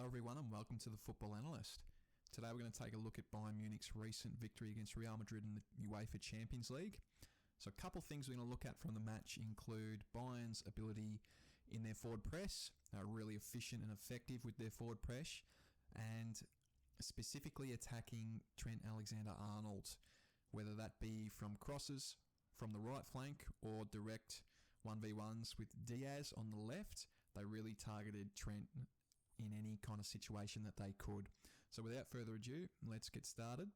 Hello everyone and welcome to the Football Analyst. Today we're going to take a look at Bayern Munich's recent victory against Real Madrid in the UEFA Champions League. So a couple of things we're going to look at from the match include Bayern's ability in their forward press, really efficient and effective with their forward press, and specifically attacking Trent Alexander-Arnold, whether that be from crosses from the right flank or direct 1v1s with Diaz on the left. They really targeted Trent in any kind of situation that they could. So without further ado, let's get started.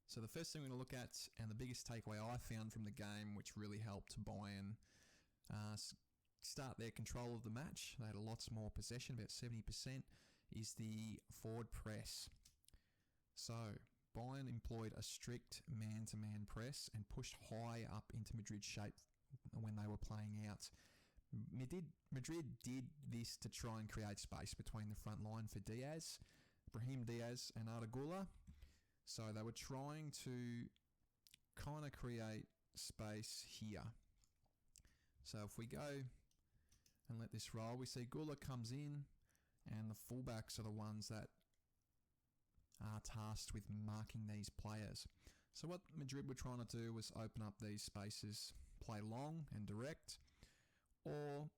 So the first thing we're going to look at, and the biggest takeaway I found from the game, which really helped Bayern start their control of the match, they had lots more possession, about 70%, is the forward press. So Bayern employed a strict man-to-man press and pushed high up into Madrid's shape when they were playing out. Madrid did this to try and create space between the front line for Diaz, Brahim Diaz and Arda Güler. So they were trying to kind of create space here. So if we go and let this roll, we see Güler comes in and the fullbacks are the ones that are tasked with marking these players. So what Madrid were trying to do was open up these spaces, play long and direct, or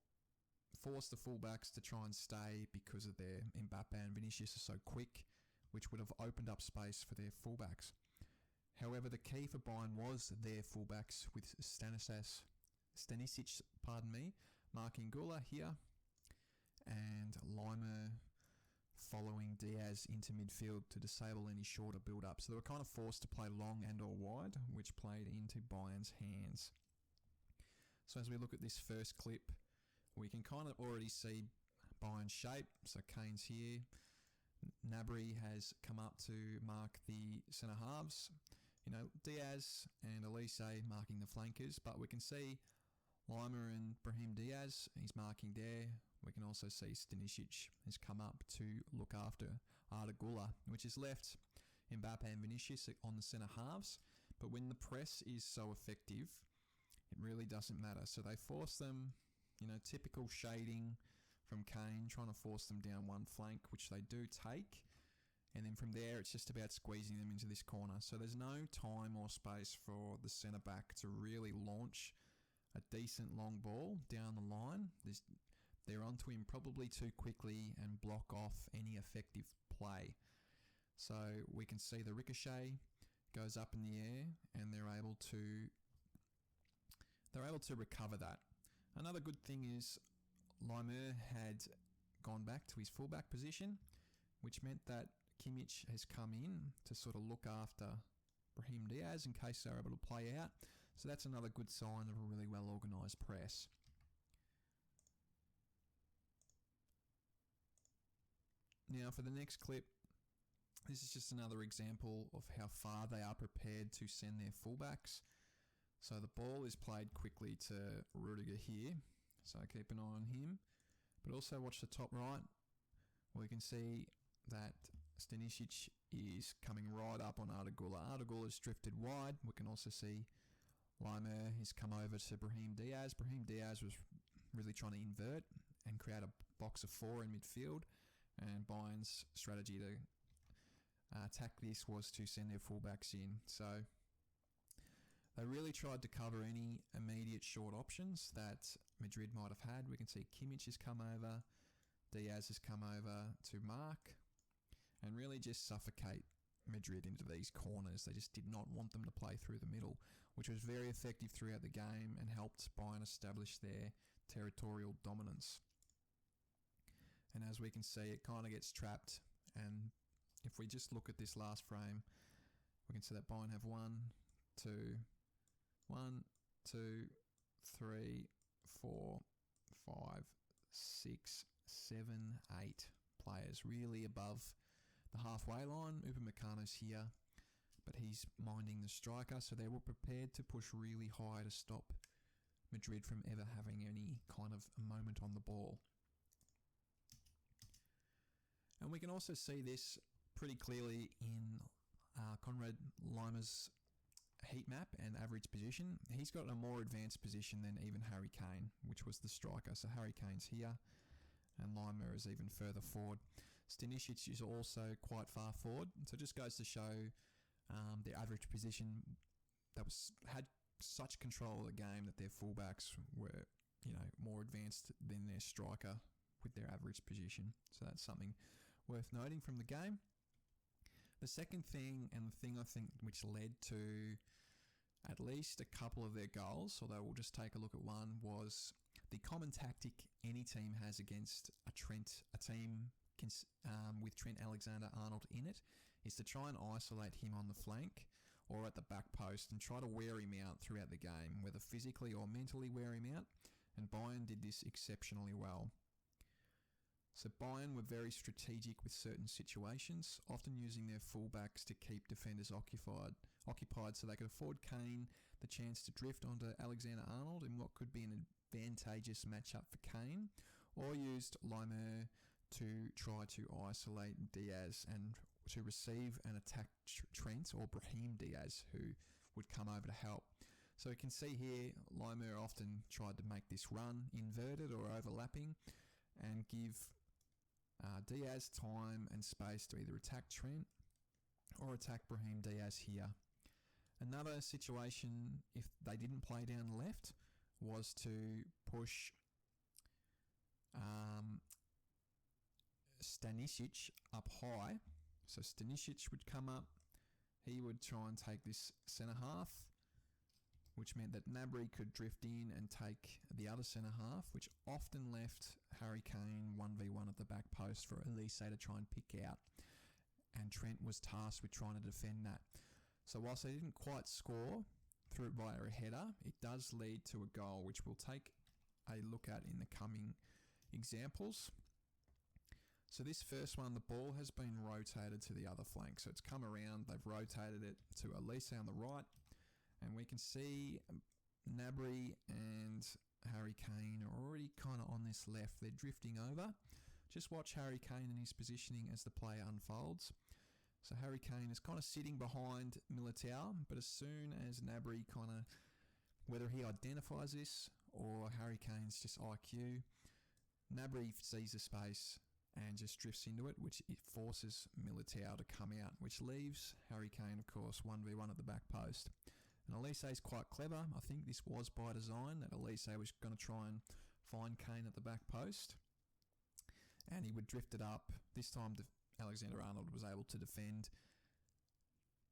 force the fullbacks to try and stay because of their Mbappe and Vinicius are so quick, which would have opened up space for their fullbacks. However, the key for Bayern was their fullbacks with Stanisic, marking Güler here, and Laimer following Diaz into midfield to disable any shorter build-up. So they were kind of forced to play long and or wide, which played into Bayern's hands. So as we look at this first clip, we can kind of already see Bayern's shape. So Kane's here. Gnabry has come up to mark the centre halves. Diaz and Alexander marking the flankers, but we can see Laimer and Brahim Diaz, he's marking there. We can also see Stanisic has come up to look after Arda Güler, which has left Mbappe and Vinicius on the centre halves. But when the press is so effective, it really doesn't matter. So they force them, typical shading from Kane, trying to force them down one flank, which they do take. And then from there, it's just about squeezing them into this corner. So there's no time or space for the centre-back to really launch a decent long ball down the line. They're onto him probably too quickly and block off any effective play. So we can see the ricochet goes up in the air and they're able to recover that. Another good thing is Laimer had gone back to his fullback position, which meant that Kimmich has come in to sort of look after Brahim Diaz in case they're able to play out. So that's another good sign of a really well organised press. Now for the next clip, this is just another example of how far they are prepared to send their fullbacks. So the ball is played quickly to Rudiger here, so keep an eye on him. But also watch the top right, where you can see that Stanisic is coming right up on Arda Güler. Arda Güler's drifted wide. We can also see Laimer has come over to Brahim Diaz. Brahim Diaz was really trying to invert and create a box of four in midfield. And Bayern's strategy to attack this was to send their fullbacks in. So they really tried to cover any immediate short options that Madrid might have had. We can see Kimmich has come over, Diaz has come over to mark, and really just suffocate Madrid into these corners. They just did not want them to play through the middle, which was very effective throughout the game and helped Bayern establish their territorial dominance. And as we can see, it kind of gets trapped. And if we just look at this last frame, we can see that Bayern have 1, 2, 3, 4, 5, 6, 7, 8 players really above the halfway line. Upamecano's here, but he's minding the striker, so they were prepared to push really high to stop Madrid from ever having any kind of moment on the ball. And we can also see this pretty clearly in Konrad Laimer's heat map and average position. He's got a more advanced position than even Harry Kane, which was the striker. So Harry Kane's here. and Lima is even further forward. Stanisic is also quite far forward, so it just goes to show their average position had such control of the game that their fullbacks were, more advanced than their striker with their average position. So that's something worth noting from the game. The second thing, and the thing I think which led to at least a couple of their goals, although we'll just take a look at one, was the common tactic any team has against a team with Trent Alexander-Arnold in it, is to try and isolate him on the flank or at the back post and try to wear him out throughout the game, whether physically or mentally wear him out, and Bayern did this exceptionally well. So Bayern were very strategic with certain situations, often using their fullbacks to keep defenders occupied so they could afford Kane the chance to drift onto Alexander-Arnold in what could be an advantageous matchup for Kane, or used Lima to try to isolate Diaz and to receive and attack Trent or Brahim Diaz, who would come over to help. So you can see here, Lima often tried to make this run inverted or overlapping and give Diaz time and space to either attack Trent or attack Brahim Diaz here. Another situation, if they didn't play down the left, was to push Stanisic up high. So Stanisic would come up, he would try and take this centre half, which meant that Gnabry could drift in and take the other centre half, which often left Harry Kane 1v1 at the back post for Alexander to try and pick out. And Trent was tasked with trying to defend that. So whilst they didn't quite score through it via a header, it does lead to a goal, which we'll take a look at in the coming examples. So this first one, the ball has been rotated to the other flank. So it's come around, they've rotated it to Alexander on the right, and we can see Gnabry and Harry Kane are already kind of on this left. They're drifting over. Just watch Harry Kane and his positioning as the play unfolds. So Harry Kane is kind of sitting behind Militao, but as soon as Gnabry whether he identifies this or Harry Kane's just IQ, Gnabry sees the space and just drifts into it, which it forces Militao to come out, which leaves Harry Kane, of course, 1v1 at the back post. And Elise is quite clever. I think this was by design, that Elise was going to try and find Kane at the back post. And he would drift it up. This time, Alexander-Arnold was able to defend.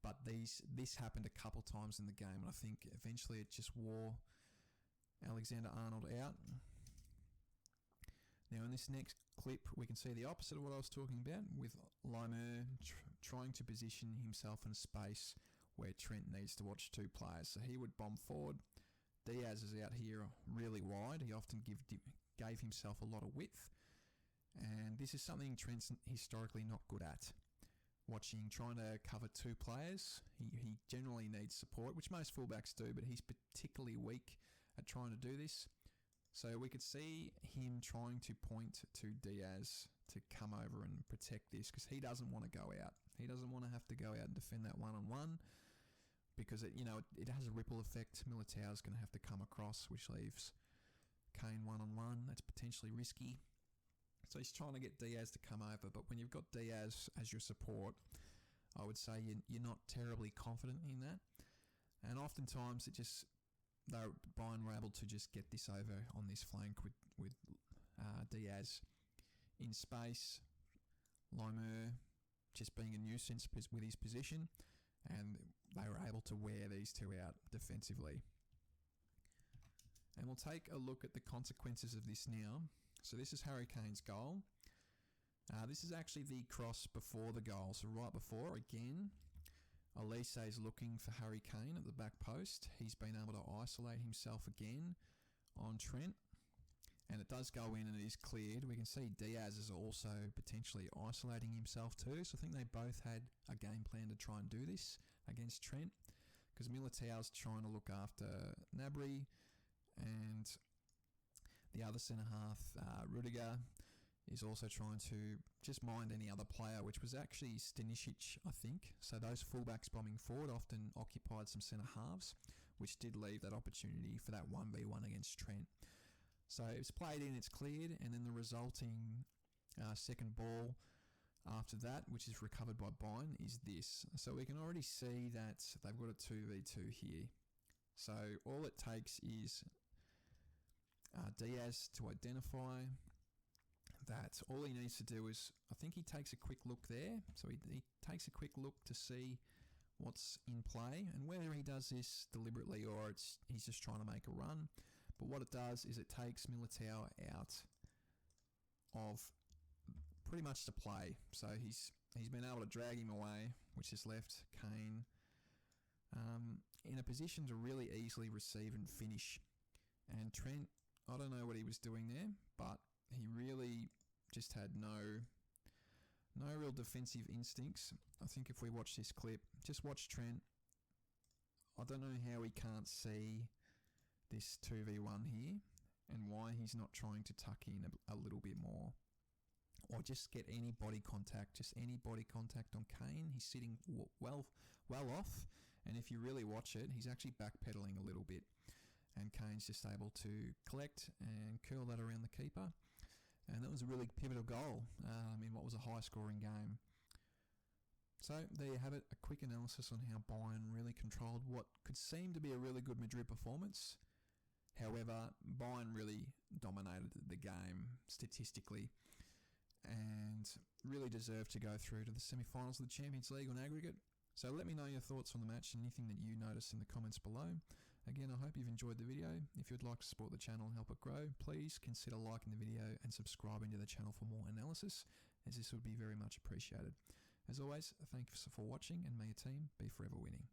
But this happened a couple times in the game, and I think eventually it just wore Alexander-Arnold out. Now in this next clip, we can see the opposite of what I was talking about, with Lima trying to position himself in a space where Trent needs to watch two players. So he would bomb forward. Diaz is out here really wide. He often gave himself a lot of width. And this is something Trent's historically not good at. Trying to cover two players. He generally needs support, which most fullbacks do, but he's particularly weak at trying to do this. So we could see him trying to point to Diaz to come over and protect this, because he doesn't want to go out. He doesn't want to have to go out and defend that one-on-one, because it has a ripple effect. Militao's going to have to come across, which leaves Kane one-on-one. That's potentially risky. So he's trying to get Diaz to come over, but when you've got Diaz as your support, I would say you're not terribly confident in that. And oftentimes Bayern were able to just get this over on this flank with Diaz in space, Lima just being a nuisance with his position, and they were able to wear these two out defensively. And we'll take a look at the consequences of this now. So this is Harry Kane's goal. This is actually the cross before the goal. So right before, again, Elise is looking for Harry Kane at the back post. He's been able to isolate himself again on Trent. And it does go in and it is cleared. We can see Diaz is also potentially isolating himself too. So I think they both had a game plan to try and do this against Trent, because Militao's trying to look after Gnabry, and the other centre-half, Rudiger, is also trying to just mind any other player, which was actually Stanisic, I think. So those fullbacks bombing forward often occupied some centre-halves, which did leave that opportunity for that 1v1 against Trent. So it's played in, it's cleared, and then the resulting second ball after that, which is recovered by Bayern, is this. So we can already see that they've got a 2v2 here. So all it takes is Diaz to identify that. All he needs to do is, I think he takes a quick look there. So he takes a quick look to see what's in play, and whether he does this deliberately or he's just trying to make a run. But what it does is it takes Militao out of pretty much the play. So he's been able to drag him away, which has left Kane in a position to really easily receive and finish. And Trent, I don't know what he was doing there, but he really just had no real defensive instincts. I think if we watch this clip, just watch Trent. I don't know how he can't see this 2v1 here and why he's not trying to tuck in a little bit more. Or just get any body contact, on Kane. He's sitting well off, and if you really watch it, he's actually backpedaling a little bit. And Kane's just able to collect and curl that around the keeper. And that was a really pivotal goal in what was a high-scoring game. So there you have it, a quick analysis on how Bayern really controlled what could seem to be a really good Madrid performance. However, Bayern really dominated the game statistically and really deserved to go through to the semi-finals of the Champions League on aggregate. So let me know your thoughts on the match and anything that you notice in the comments below. Again, I hope you've enjoyed the video. If you'd like to support the channel and help it grow, please consider liking the video and subscribing to the channel for more analysis, as this would be very much appreciated. As always, thanks for watching, and may your team be forever winning.